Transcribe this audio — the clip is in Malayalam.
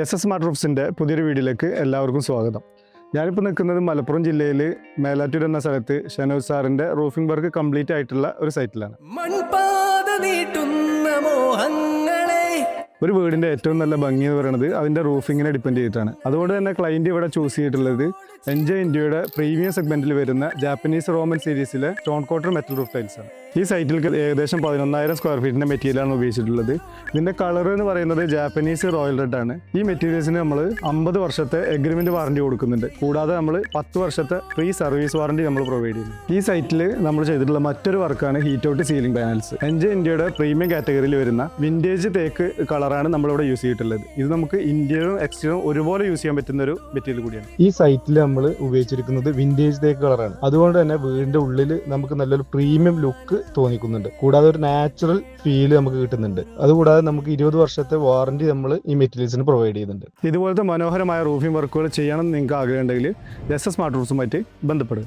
SS സ്മാർട്ട് റൂഫ്സിൻ്റെ പുതിയൊരു വീഡിയോയിലേക്ക് എല്ലാവർക്കും സ്വാഗതം. ഞാനിപ്പോൾ നിൽക്കുന്നത് മലപ്പുറം ജില്ലയിൽ മേലാറ്റൂർ എന്ന സ്ഥലത്ത് ഷനോജ് സാറിൻ്റെ റൂഫിംഗ് വർക്ക് കംപ്ലീറ്റ് ആയിട്ടുള്ള ഒരു സൈറ്റിലാണ്. ഒരു വീടിൻ്റെ ഏറ്റവും നല്ല ഭംഗി എന്ന് പറയുന്നത് അതിൻ്റെ റൂഫിങ്ങിനെ ഡിപ്പെൻഡ് ചെയ്തിട്ടാണ്. അതുകൊണ്ട് തന്നെ ക്ലയൻറ്റ് ഇവിടെ ചൂസ് ചെയ്തിട്ടുള്ളത് എൻജോയ് ഇന്ത്യയുടെ പ്രീമിയം സെഗ്മെൻറ്റിൽ വരുന്ന ജാപ്പനീസ് റോമൻ സീരീസിലെ stone quarter metal roof tiles ആണ്. ഈ സൈറ്റിൽ ഏകദേശം 11,000 സ്ക്വയർ ഫീറ്റിൻ്റെ മെറ്റീരിയലാണ് ഉപയോഗിച്ചിട്ടുള്ളത്. ഇതിൻ്റെ കളർ എന്ന് പറയുന്നത് ജാപ്പനീസ് റോയൽ റെഡ് ആണ്. ഈ മെറ്റീരിയൽസിന് നമ്മൾ 50 വർഷത്തെ എഗ്രിമെൻറ്റ് വാറണ്ടി കൊടുക്കുന്നുണ്ട്. കൂടാതെ നമ്മൾ 10 വർഷത്തെ ഫ്രീ സർവീസ് വാറണ്ടി നമ്മൾ പ്രൊവൈഡ് ചെയ്യുന്നു. ഈ സൈറ്റിൽ നമ്മൾ ചെയ്തിട്ടുള്ള മറ്റൊരു വർക്കാണ് heat out ceiling panels. Enjoy ഇന്ത്യയുടെ പ്രീമിയം കാറ്റഗറിയിൽ വരുന്ന വിൻറ്റേജ് തേക്ക് കളറാണ് നമ്മളിവിടെ യൂസ് ചെയ്തിട്ടുള്ളത്. ഇത് നമുക്ക് ഇന്ത്യയിലും എക്സ്റ്റീരിയറും ഒരുപോലെ യൂസ് ചെയ്യാൻ പറ്റുന്ന ഒരു മെറ്റീരിയൽ കൂടിയാണ്. ഈ സൈറ്റിൽ നമ്മൾ ഉപയോഗിച്ചിരിക്കുന്നത് വിൻറ്റേജ് തേക്ക് കളറാണ്. അതുകൊണ്ട് തന്നെ വീടിൻ്റെ ഉള്ളിൽ നമുക്ക് നല്ലൊരു പ്രീമിയം ലുക്ക് തോന്നിക്കുന്നുണ്ട്. കൂടാതെ ഒരു നാച്ചുറൽ ഫീൽ നമുക്ക് കിട്ടുന്നുണ്ട്. അതുകൂടാതെ നമുക്ക് 20 വർഷത്തെ വാറണ്ടി നമ്മൾ ഈ മെറ്റീരിയൽസിന് പ്രൊവൈഡ് ചെയ്യുന്നുണ്ട്. ഇതുപോലത്തെ മനോഹരമായ റൂഫിംഗ് വർക്കുകൾ ചെയ്യണമെന്ന് നിങ്ങൾക്ക് ആഗ്രഹമുണ്ടെങ്കിൽ SS സ്മാർട്ട് റൂഫ്സുമായിട്ട് ബന്ധപ്പെടുക.